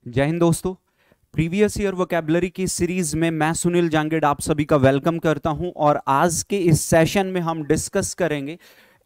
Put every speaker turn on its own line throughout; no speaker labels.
जय हिंद दोस्तों। Previous year vocabulary की सीरीज में मैं सुनील जांगेड़ आप सभी का वेलकम करता हूं और आज के इस सेशन में हम डिस्कस करेंगे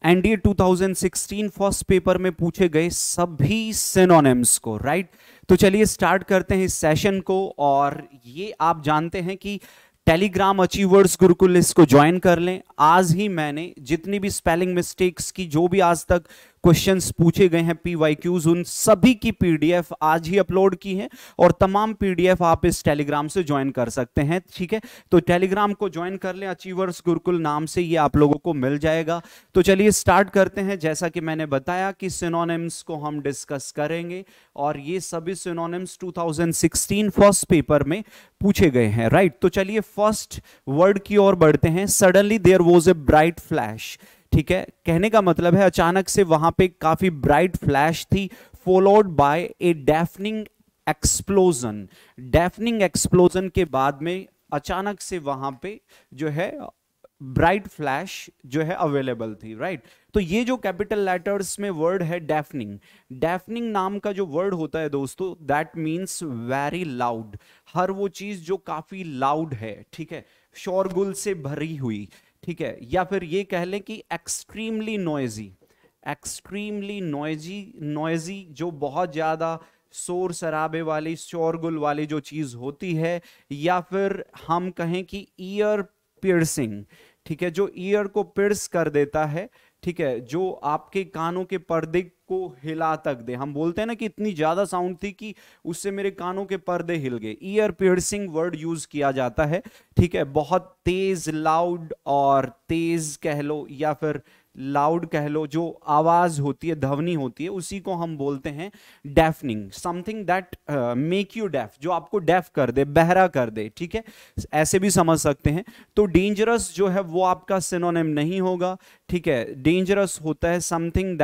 एनडीए 2016 फर्स्ट पेपर में पूछे गए सभी सिनोनिम्स को। राइट, तो चलिए स्टार्ट करते हैं इस सेशन को। और ये आप जानते हैं कि टेलीग्राम अचीवर्स गुरुकुल इसको ज्वाइन कर लें। आज ही मैंने जितनी भी स्पेलिंग मिस्टेक्स की जो भी आज तक क्वेश्चंस पूछे गए हैं पीवाईक्यूज, उन सभी की पीडीएफ आज ही अपलोड की है और तमाम पीडीएफ आप इस टेलीग्राम से ज्वाइन कर सकते हैं। ठीक है, तो टेलीग्राम को ज्वाइन कर लें, अचीवर्स गुरुकुल नाम से ये आप लोगों को मिल जाएगा। तो चलिए स्टार्ट करते हैं। जैसा कि मैंने बताया कि सिनोनिम्स को हम डिस्कस करेंगे और ये सभी सिनोनिम्स 2016 फर्स्ट पेपर में पूछे गए हैं। राइट, तो चलिए फर्स्ट वर्ड की ओर बढ़ते हैं। Suddenly there was a bright flash. ठीक है, कहने का मतलब है अचानक से वहां पे काफी ब्राइट फ्लैश थी, followed by a deafening explosion. Deafening explosion के बाद में अचानक से वहां पे जो है ब्राइट फ्लैश जो है अवेलेबल थी। राइट, तो ये जो कैपिटल लेटर्स में वर्ड है डेफनिंग, डेफनिंग नाम का जो वर्ड होता है दोस्तों, दैट मीन्स वेरी लाउड। हर वो चीज जो काफी लाउड है, ठीक है, शोरगुल से भरी हुई, ठीक है, या फिर ये कह लें कि extremely noisy. Extremely noisy, noisy जो बहुत ज्यादा शोर शराबे वाली शोरगुल वाली जो चीज होती है, या फिर हम कहें कि ईयर पियर्सिंग। ठीक है, जो ईयर को पियर्स कर देता है, ठीक है, जो आपके कानों के पर्दे को हिला तक दे। हम बोलते हैं ना कि इतनी ज्यादा साउंड थी कि उससे मेरे कानों के पर्दे हिल गए। ईयर पियर्सिंग वर्ड यूज किया जाता है। ठीक है, बहुत तेज, लाउड और तेज कह लो या फिर लाउड कह लो, जो आवाज होती है, ध्वनि होती है, उसी को हम बोलते हैं deafening. Something that make you deaf, जो आपको डेफ कर दे, बहरा कर दे। ठीक है, ऐसे भी समझ सकते हैं। तो डेंजरस जो है वो आपका सिनोनिम नहीं होगा। ठीक है, डेंजरस होता है समथिंग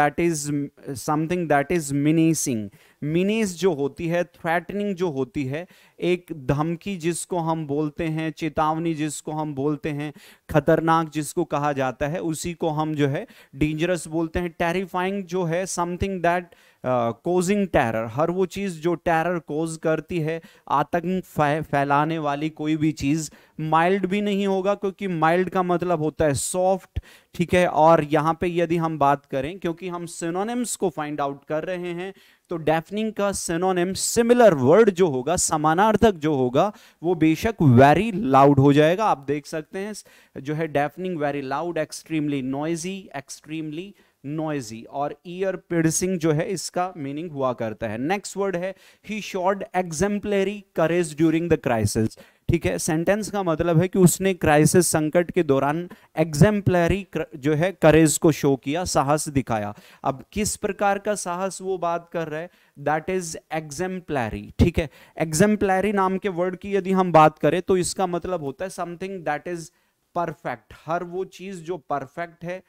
दैट इज मिनीसिंग। मिनीस जो होती है, थ्रेटनिंग जो होती है, एक धमकी जिसको हम बोलते हैं, चेतावनी जिसको हम बोलते हैं, खतरनाक जिसको कहा जाता है, उसी को हम जो है डेंजरस बोलते हैं। टेरिफाइंग जो है समथिंग दैट कोजिंग टेरर, हर वो चीज जो टेरर कोज करती है, आतंक फैलाने वाली कोई भी चीज। माइल्ड भी नहीं होगा, क्योंकि माइल्ड का मतलब होता है सॉफ्ट। ठीक है, और यहां पे यदि हम बात करें, क्योंकि हम सिनोनिम्स को फाइंड आउट कर रहे हैं, तो डेफनिंग का सिनोनिम सिमिलर वर्ड जो होगा, समानार्थक जो होगा, वो बेशक वेरी लाउड हो जाएगा। आप देख सकते हैं जो है deafening, very loud, extremely noisy, extremely noisy, और ईयर पियर्सिंग जो है इसका मीनिंग हुआ करता है। नेक्स्ट वर्ड है he showed exemplary courage during the crisis. ठीक है, सेंटेंस का मतलब है कि उसने क्राइसिस, संकट के दौरान एग्जेम्पलरी जो है करेज को शो किया, साहस दिखाया। अब किस प्रकार का साहस वो बात कर रहा है, दैट इज एग्जेम्पलरी। ठीक है, एग्जेम्पलरी नाम के वर्ड की यदि हम बात करें तो इसका मतलब होता है समथिंग दैट इज परफेक्ट। हर वो चीज जो परफेक्ट है,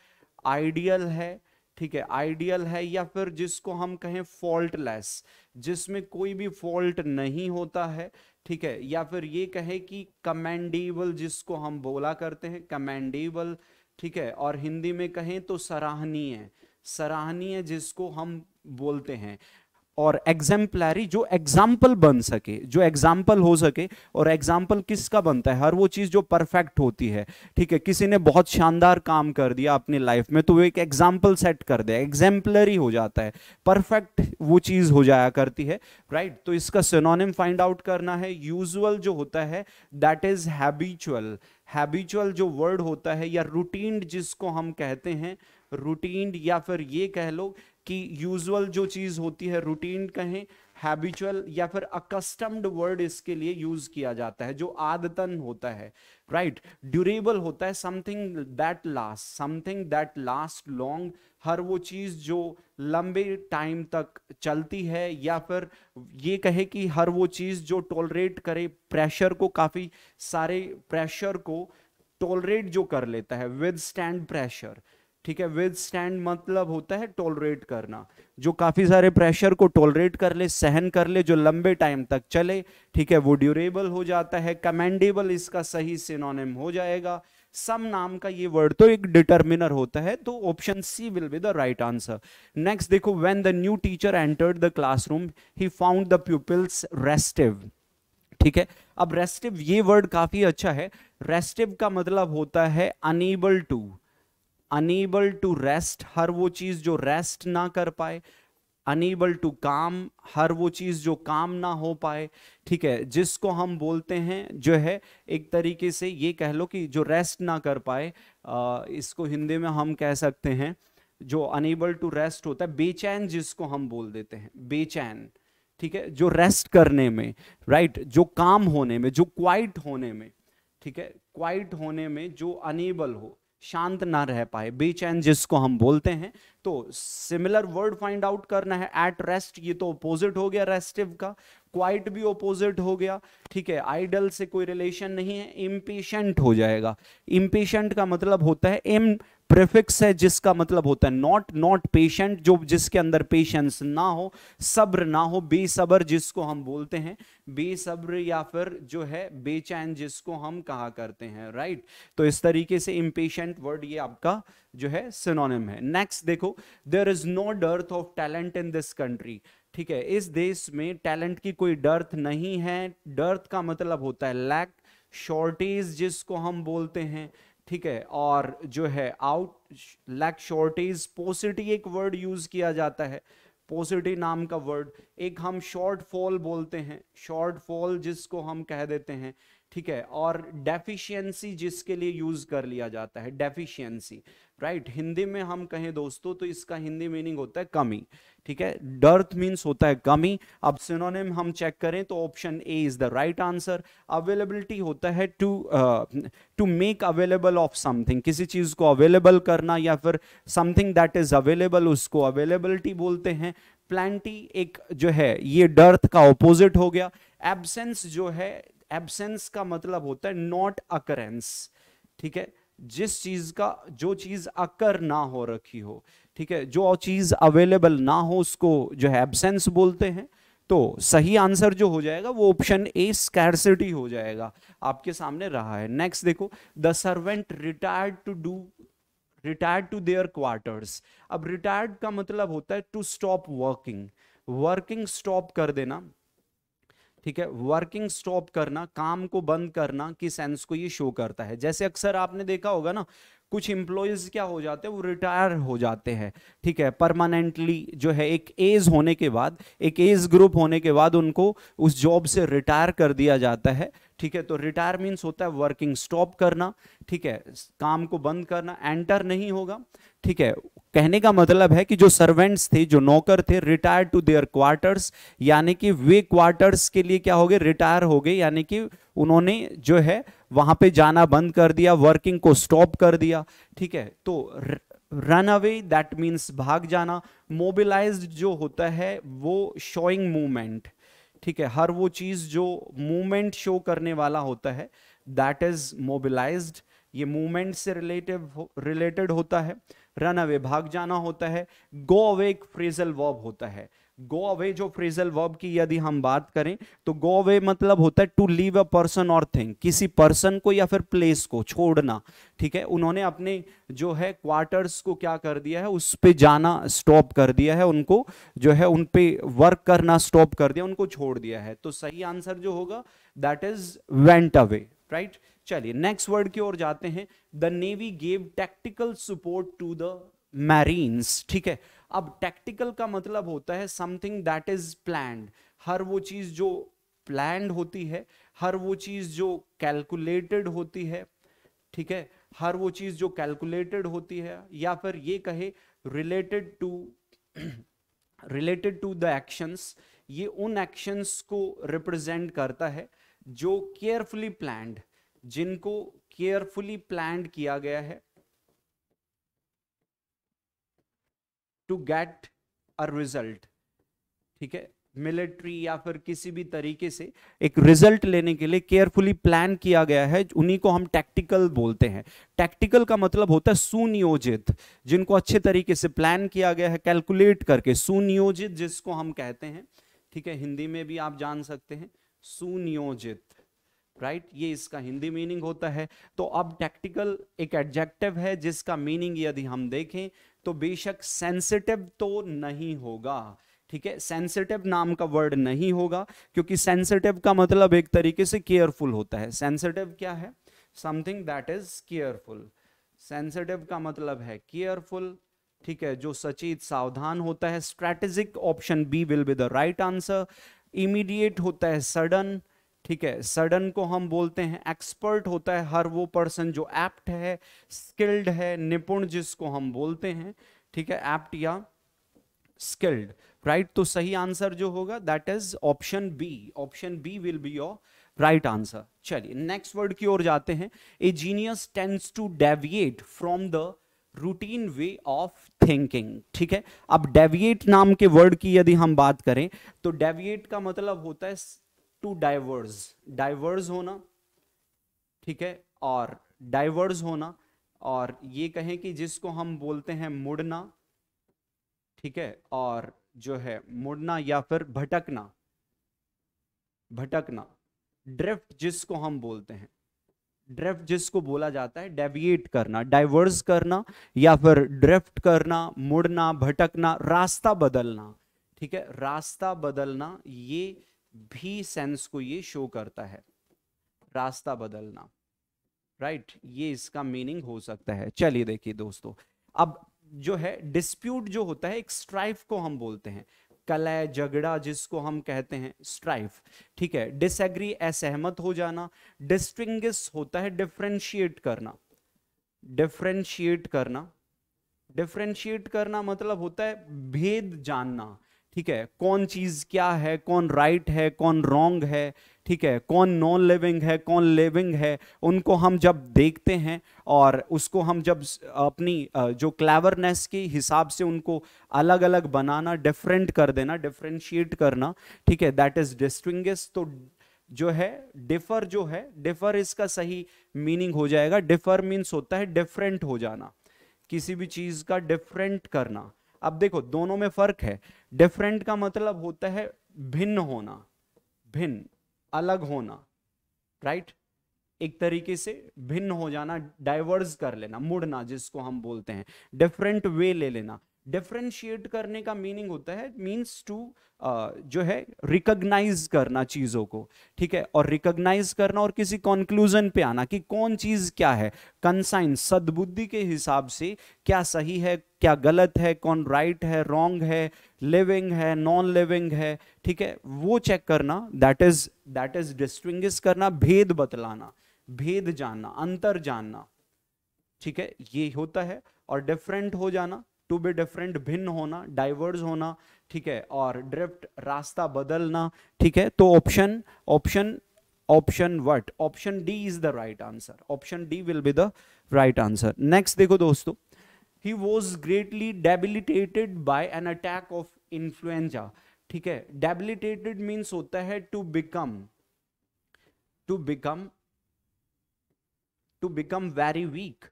आइडियल है, ठीक है, आइडियल है, या फिर जिसको हम कहें फॉल्टलेस, जिसमें कोई भी फॉल्ट नहीं होता है। ठीक है, या फिर ये कहे कि कमेंडेबल, जिसको हम बोला करते हैं कमेंडेबल। ठीक है, और हिंदी में कहें तो सराहनीय, सराहनीय जिसको हम बोलते हैं। और एग्जाम्पलरी जो एग्जाम्पल बन सके, जो एग्जाम्पल हो सके। और एग्जाम्पल किसका बनता है, हर वो चीज जो परफेक्ट होती है। ठीक है, किसी ने बहुत शानदार काम कर दिया अपनी लाइफ में, तो वो एक एग्जाम्पल सेट कर दे, एग्जाम्पलरी हो जाता है, परफेक्ट वो चीज हो जाया करती है। राइट, तो इसका सिनोनिम फाइंड आउट करना है। यूजुअल जो होता है दैट इज हैबिचुअल। हैबिचुअल जो वर्ड होता है, या रूटीन जिसको हम कहते हैं, रूटीन, या फिर ये कह लो कि यूजुअल जो चीज होती है, रूटीन कहें, हैबिचुअल, या फिर अकस्टम्ड वर्ड इसके लिए यूज किया जाता है, जो आदतन होता है। राइट, ड्यूरेबल होता है something that last, something that last long, हर वो चीज जो लंबे टाइम तक चलती है, या फिर ये कहे कि हर वो चीज जो टॉलरेट करे प्रेशर को, काफी सारे प्रेशर को टॉलरेट जो कर लेता है, विद स्टैंड प्रेशर। ठीक है, विद स्टैंड मतलब होता है टॉलरेट करना, जो काफी सारे प्रेशर को टॉलरेट कर ले, सहन कर ले, जो लंबे टाइम तक चले। ठीक है, वो ड्यूरेबल हो जाता है। कमेंडेबल इसका सही सिनोनिम हो जाएगा। सम नाम का ये वर्ड तो एक डिटर्मिनर होता है, तो option C will be the right answer. Next देखो, when the new teacher entered the classroom he found the pupils restive. ठीक है, अब रेस्टिव ये वर्ड काफी अच्छा है। रेस्टिव का मतलब होता है unable to, unable to rest, हर वो चीज जो रेस्ट ना कर पाए। अनेबल टू काम, हर वो चीज जो काम ना हो पाए। ठीक है, जिसको हम बोलते हैं जो है एक तरीके से ये कह लो कि जो रेस्ट ना कर पाए, इसको हिंदी में हम कह सकते हैं जो अनेबल टू रेस्ट होता है, बेचैन जिसको हम बोल देते हैं, बेचैन। ठीक है, जो रेस्ट करने में, राइट, जो काम होने में, जो क्वाइट होने में, ठीक है, क्वाइट होने में जो अनेबल हो, शांत ना रह पाए, बेचैन जिसको हम बोलते हैं। तो सिमिलर वर्ड फाइंड आउट करना है। एट रेस्ट, ये तो अपोजिट हो गया रेस्टिव का, क्वाइट भी अपोजिट हो गया। ठीक है, आइडल से कोई रिलेशन नहीं है। इम्पेशेंट हो जाएगा। इम्पेशेंट का मतलब होता है इम प्रीफिक्स है जिसका मतलब होता है नॉट, नॉट पेशेंट जो जिसके अंदर पेशेंस ना हो, सब्र ना हो, बेसब्र जिसको हम बोलते हैं, बेसब्र या फिर जो है बेचैन जिसको हम कहा करते हैं, राइट। तो इस तरीके से इम्पेशेंट वर्ड ये आपका जो है सिनोनिम है। नेक्स्ट देखो, there is no dearth of talent in this country. ठीक है, इस देश में टैलेंट की कोई डर्थ नहीं है। डर्थ का मतलब होता है लैक, शॉर्टेज जिसको हम बोलते हैं। ठीक है, और जो है आउट, लैक, शॉर्टेज, पोसिटी एक वर्ड यूज किया जाता है, पोसिटी नाम का वर्ड। एक हम शॉर्ट फॉल बोलते हैं, शॉर्ट फॉल जिसको हम कह देते हैं। ठीक है, और डेफिशिएंसी जिसके लिए यूज कर लिया जाता है, डेफिशिएंसी, राइट। हिंदी में हम कहें दोस्तों तो इसका हिंदी मीनिंग होता है कमी। ठीक है, डर्थ मीन्स होता है कमी। अब सिनोनिम हम चेक करें तो option A is the right answer. Availability होता है to make available of something, किसी चीज को अवेलेबल करना या फिर समथिंग दैट इज अवेलेबल, उसको अवेलेबिलिटी बोलते हैं। प्लेंटी एक जो है ये डर्थ का ऑपोजिट हो गया। एब्सेंस जो है, एब्सेंस का मतलब होता है नॉट अकरेंस। ठीक है, जिस चीज का, जो चीज अकर ना हो रखी हो, ठीक है, जो चीज अवेलेबल ना हो उसको जो है एब्सेंस बोलते हैं। तो सही आंसर जो हो जाएगा वो ऑप्शन ए स्कैर्सिटी हो जाएगा, आपके सामने रहा है। नेक्स्ट देखो, the servant retired to their quarters. अब रिटायर्ड का मतलब होता है to stop working, working stop कर देना। ठीक है, वर्किंग स्टॉप करना, काम को बंद करना की सेंस को ये शो करता है। जैसे अक्सर आपने देखा होगा ना, कुछ एम्प्लॉयज क्या हो जाते हैं, वो रिटायर हो जाते हैं। ठीक है, परमानेंटली जो है एक एज होने के बाद, एक एज ग्रुप होने के बाद उनको उस जॉब से रिटायर कर दिया जाता है। ठीक है, तो रिटायर मीन्स होता है वर्किंग स्टॉप करना। ठीक है, काम को बंद करना, एंटर नहीं होगा। ठीक है, कहने का मतलब है कि जो सर्वेंट्स थे, जो नौकर थे, रिटायर टू देयर क्वार्टर्स, यानी कि वे क्वार्टर्स के लिए क्या हो गए, रिटायर हो गए, यानी कि उन्होंने जो है वहां पे जाना बंद कर दिया, वर्किंग को स्टॉप कर दिया। ठीक है, तो रन अवे दैट मीन्स भाग जाना। मोबिलाइज्ड जो होता है वो शोइंग मूवमेंट। ठीक है, हर वो चीज जो मूवमेंट शो करने वाला होता है दैट इज मोबिलाइज्ड, ये मूवमेंट से रिलेटेड होता है। रन अवे भाग जाना होता है। गो अवे एक फ्रेजल वर्ब होता है। गो अवे जो फ्रेजल वर्ब की यदि हम बात करें तो गो अवे मतलब होता है टू लीव अ पर्सन और थिंग, किसी पर्सन को या फिर प्लेस को छोड़ना। ठीक है, उन्होंने अपने जो है क्वार्टर्स को क्या कर दिया है, उस पे जाना स्टॉप कर दिया है, उनको जो है उन पे वर्क करना स्टॉप कर दिया, उनको छोड़ दिया है। तो सही आंसर जो होगा that is went away, right. चलिए नेक्स्ट वर्ड की ओर जाते हैं। The navy gave tactical support to the marines. ठीक है, अब टैक्टिकल का मतलब होता है समथिंग दैट इज प्लान्ड, हर वो चीज जो प्लान्ड होती है, हर वो चीज जो कैलकुलेटेड होती है। ठीक है, हर वो चीज जो कैलकुलेटेड होती है, या फिर ये कहे रिलेटेड टू द एक्शंस, ये उन एक्शंस को रिप्रेजेंट करता है जो केयरफुली प्लान्ड, जिनको केयरफुली प्लान्ड किया गया है टू गेट अ रिजल्ट। ठीक है, मिलिट्री या फिर किसी भी तरीके से एक रिजल्ट लेने के लिए केयरफुली प्लान किया गया है, उन्हीं को हम टैक्टिकल बोलते हैं। टैक्टिकल का मतलब होता है सुनियोजित, जिनको अच्छे तरीके से प्लान किया गया है, कैलकुलेट करके, सुनियोजित जिसको हम कहते हैं। ठीक है, हिंदी में भी आप जान सकते हैं सुनियोजित। राइट, ये इसका हिंदी मीनिंग होता है। तो अब टैक्टिकल एक एडजेक्टिव है जिसका मीनिंग यदि हम देखें तो बेशक सेंसिटिव तो नहीं होगा, ठीक है, सेंसिटिव नाम का वर्ड नहीं होगा, क्योंकि सेंसिटिव का मतलब एक तरीके से केयरफुल होता है। सेंसिटिव क्या है? Something that is careful. Sensitive का मतलब है केयरफुल, ठीक है, जो सचेत सावधान होता है। Strategic, option B will be the right answer. Immediate होता है सडन, ठीक है, सडन को हम बोलते हैं। एक्सपर्ट होता है हर वो पर्सन जो एप्ट है, स्किल्ड है, निपुण जिसको हम बोलते हैं, ठीक है, एप्ट या स्किल्ड, राइट। तो सही आंसर जो होगा that is option B, option B will be your right answer. चलिए नेक्स्ट वर्ड की ओर जाते हैं। A genius tends to deviate from the routine way of thinking, ठीक है। अब डेविएट नाम के वर्ड की यदि हम बात करें तो डेविएट का मतलब होता है टू डाइवर्स, डाइवर्स होना, ठीक है, और डाइवर्स होना, और ये कहें कि जिसको हम बोलते हैं मुड़ना, ठीक है, और जो है मुड़ना या फिर भटकना, भटकना। ड्रिफ्ट जिसको हम बोलते हैं, ड्रिफ्ट जिसको बोला जाता है डेविएट करना, डाइवर्स करना, या फिर ड्रिफ्ट करना, मुड़ना, भटकना, रास्ता बदलना, ठीक है, रास्ता बदलना, ये भी सेंस को ये शो करता है, रास्ता बदलना, राइट, ये इसका मीनिंग हो सकता है। चलिए देखिए दोस्तों, अब जो है डिस्प्यूट जो होता है, एक स्ट्राइफ को हम बोलते हैं, कलह झगड़ा जिसको हम कहते हैं स्ट्राइफ, ठीक है। डिसएग्री असहमत हो जाना। डिस्टिंग्विश होता है डिफरेंशिएट करना, डिफरेंशिएट करना, डिफरेंशिएट करना मतलब होता है भेद जानना, ठीक है, कौन चीज क्या है, कौन राइट है, कौन रॉन्ग है, ठीक है, कौन नॉन लिविंग है, कौन लिविंग है, उनको हम जब देखते हैं और उसको हम जब अपनी जो क्लेवरनेस के हिसाब से उनको अलग अलग बनाना, डिफरेंट कर देना, डिफरेंशिएट करना, ठीक है, दैट इज डिस्टिंग्विश। तो जो है डिफर, जो है डिफर, इसका सही मीनिंग हो जाएगा, डिफर मीन्स होता है डिफरेंट हो जाना, किसी भी चीज का डिफरेंट करना। अब देखो दोनों में फर्क है। डिफरेंट का मतलब होता है भिन्न होना, भिन्न, अलग होना, राइट, एक तरीके से भिन्न हो जाना, डाइवर्स कर लेना, मुड़ना जिसको हम बोलते हैं, डिफरेंट वे ले लेना। डिफरेंशिएट करने का मीनिंग होता है मींस टू जो है रिकॉग्नाइज करना चीजों को, ठीक है, और रिकॉग्नाइज करना और किसी कंक्लूजन पे आना कि कौन चीज क्या है, कंसाइन, सद्बुद्धि के हिसाब से क्या सही है, क्या गलत है, कौन राइट है, रॉन्ग है, लिविंग है, नॉन लिविंग है, ठीक है, वो चेक करना, दैट इज डिस्टिंग्विश करना, भेद बतलाना, भेद जानना, अंतर जानना, ठीक है, ये होता है। और डिफरेंट हो जाना, टू बी डिफरेंट, भिन्न होना, डाइवर्स होना, ठीक है, और ड्रिफ्ट, रास्ता बदलना, ठीक है। तो option option option what, option D is the right answer, option D will be the right answer. Next देखो दोस्तों, he was greatly debilitated by an attack of influenza, ठीक है। डेबिलिटेटेड मीन्स होता है to become, to become, to become very weak,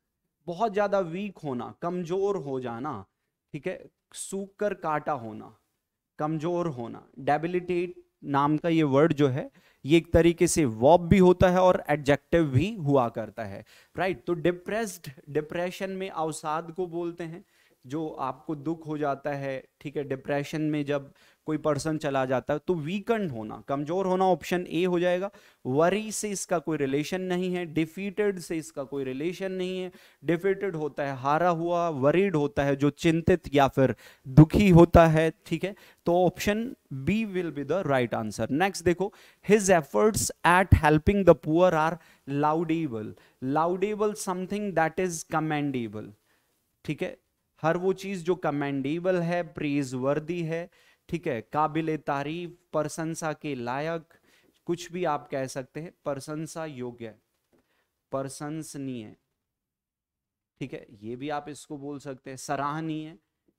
बहुत ज्यादा week होना, कमजोर हो जाना, ठीक है, सूख कर काटा होना, कमजोर होना। डेबिलिटेट नाम का ये वर्ड जो है ये एक तरीके से वर्ब भी होता है और एडजेक्टिव भी हुआ करता है, राइट। तो डिप्रेस्ड, डिप्रेशन में अवसाद को बोलते हैं, जो आपको दुख हो जाता है, ठीक है, डिप्रेशन में जब कोई पर्सन चला जाता है। तो वीकेंड होना, कमजोर होना, ऑप्शन ए हो जाएगा। वरी से इसका कोई रिलेशन नहीं है, डिफीटेड से इसका कोई रिलेशन नहीं है। डिफीटेड होता है हारा हुआ, वरीड होता है जो चिंतित या फिर दुखी होता है, ठीक है। तो option B will be the right answer. Next देखो, his efforts at helping the poor are laudable, laudable something that is commendable, ठीक है, हर वो चीज जो कमेंडेबल है, प्रेज वर्दी है, ठीक है, काबिल तारीफ, प्रशंसा के लायक, कुछ भी आप कह सकते हैं, प्रशंसा योग्य, प्रशंसनीय, ठीक है, ये भी आप इसको बोल सकते हैं। सराहनीय,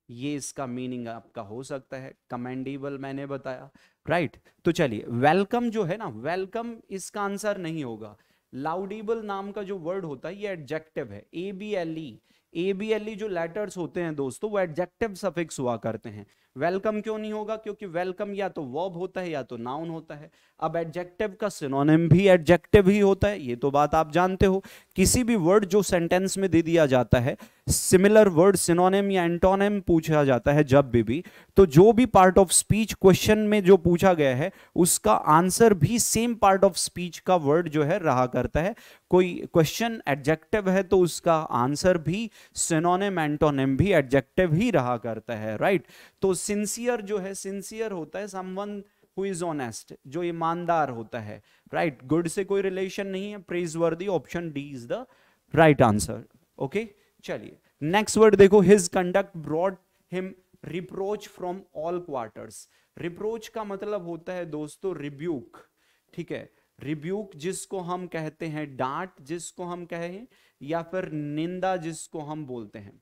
ये इसका मीनिंग आपका हो सकता है। कमेंडेबल मैंने बताया, राइट। तो चलिए, वेलकम जो है ना, वेलकम इसका आंसर नहीं होगा। लाउडेबल नाम का जो वर्ड होता है ये एडजेक्टिव है, ABLE, ABLE जो लेटर्स होते हैं दोस्तों वो एडजेक्टिव सफिक्स हुआ करते हैं। वेलकम क्यों नहीं होगा? क्योंकि वेलकम या तो वर्ब होता है या तो नाउन होता है। अब एडजेक्टिव का सिनोनिम भी एडजेक्टिव ही होता है, ये तो बात आप जानते हो। किसी भी वर्ड जो सेंटेंस में दे दिया जाता है, सिमिलर वर्ड सिनोनिम या एंटोनिम पूछा जाता है जब भी, तो जो भी पार्ट ऑफ स्पीच क्वेश्चन में जो पूछा गया है उसका आंसर भी सेम पार्ट ऑफ स्पीच का वर्ड जो है रहा करता है। कोई क्वेश्चन एडजेक्टिव है तो उसका आंसर भी सिनोनिम एंटोनिम भी एडजेक्टिव ही रहा करता है, राइट। तो सिंसियर जो है, सिंसियर होता है समवन हु इज ऑनेस्ट, जो ईमानदार होता है, राइट। गुड से कोई रिलेशन नहीं है, प्रेजवर्दी, option D is the right answer. Okay, चलिए नेक्स्ट वर्ड देखो, his conduct brought him reproach from all quarters. Reproach का मतलब होता है दोस्तों रिब्यूक, ठीक है। रिब्यूक जिसको हम कहते हैं डांट, जिसको हम कहें, या फिर निंदा जिसको हम बोलते हैं,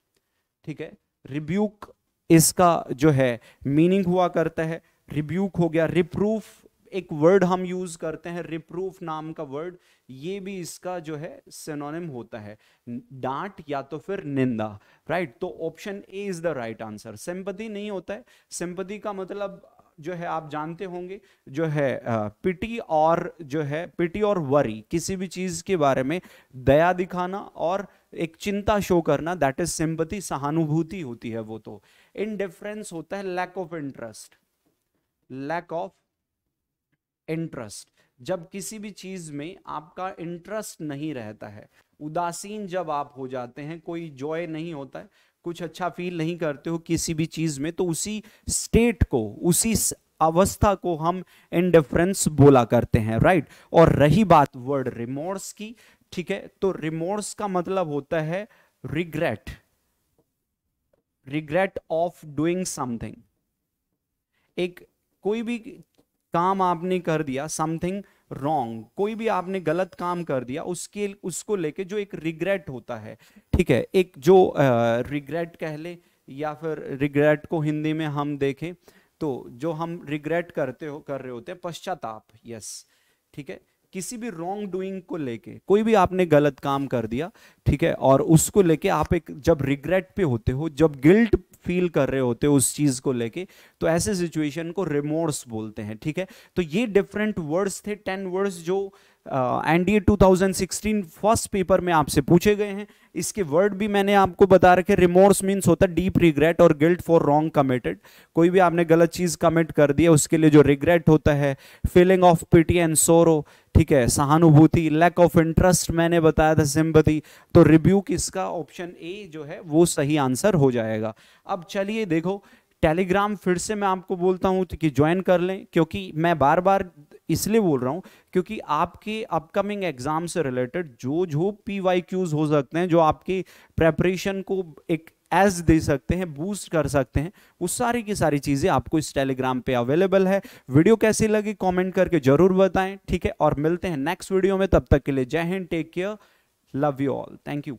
ठीक है। रिब्यूक इसका जो है मीनिंग हुआ करता है, रिब्यूक हो गया। रिप्रूफ एक वर्ड हम यूज करते हैं, रिप्रूफ नाम का वर्ड, ये भी इसका जो है सिनोनिम होता है, डांट या तो फिर निंदा, राइट। तो option A is the right answer. Sympathy नहीं होता है, सिंपैथी का मतलब जो है आप जानते होंगे, जो है पिटी, और जो है पिटी और वरी, किसी भी चीज के बारे में दया दिखाना और एक चिंता शो करना, दैट इज सिंपैथी, सहानुभूति होती है वो तो। इनडिफरेंस होता है lack of interest, lack of interest, जब किसी भी चीज में आपका इंटरेस्ट नहीं रहता है, उदासीन जब आप हो जाते हैं, कोई जॉय नहीं होता है, कुछ अच्छा फील नहीं करते हो किसी भी चीज में, तो उसी स्टेट को, उसी अवस्था को हम इंडिफरेंस बोला करते हैं, राइट। और रही बात वर्ड रिमोर्स की, ठीक है, तो रिमोर्स का मतलब होता है regret, regret of doing something. एक कोई भी काम आपने कर दिया, समथिंग रॉन्ग, कोई भी आपने गलत काम कर दिया, उसके उसको लेके जो एक रिग्रेट होता है, ठीक है, एक जो रिग्रेट कह ले, या फिर रिग्रेट को हिंदी में हम देखें तो जो हम रिग्रेट कर रहे होते हैं, पश्चाताप, यस, ठीक है। किसी भी रॉन्ग डूइंग को लेके, कोई भी आपने गलत काम कर दिया, ठीक है, और उसको लेके आप एक जब रिग्रेट पे होते हो, जब गिल्ट फील कर रहे होते हो उस चीज को लेके, तो ऐसे सिचुएशन को रिमोर्स बोलते हैं, ठीक है। तो ये डिफरेंट वर्ड्स थे, 10 वर्ड्स जो एनडीए 2016 फर्स्ट पेपर में आपसे पूछे गए हैं। इसके वर्ड भी मैंने आपको बता रखे, रिमोर्स मींस होता है डीप रिग्रेट और गिल्ट फॉर रॉन्ग कमिटेड, कोई भी आपने गलत चीज कमिट कर दी है उसके लिए जो रिग्रेट होता है, फीलिंग ऑफ पिटी एंड सोरो, ठीक है, सहानुभूति, लैक ऑफ इंटरेस्ट मैंने बताया था, सिंपैथी, तो रिब्यूक इसका ऑप्शन ए जो है वो सही आंसर हो जाएगा। अब चलिए देखो, टेलीग्राम फिर से मैं आपको बोलता हूं कि ज्वाइन कर लें, क्योंकि मैं बार बार इसलिए बोल रहा हूं क्योंकि आपके अपकमिंग एग्जाम से रिलेटेड जो PYQs हो सकते हैं, जो आपकी प्रेपरेशन को एक एज दे सकते हैं, बूस्ट कर सकते हैं, वो सारी की सारी चीजें आपको इस टेलीग्राम पे अवेलेबल है। वीडियो कैसी लगी कमेंट करके जरूर बताएं, ठीक है, और मिलते हैं नेक्स्ट वीडियो में, तब तक के लिए Jai Hind, take care, love you all, thank you.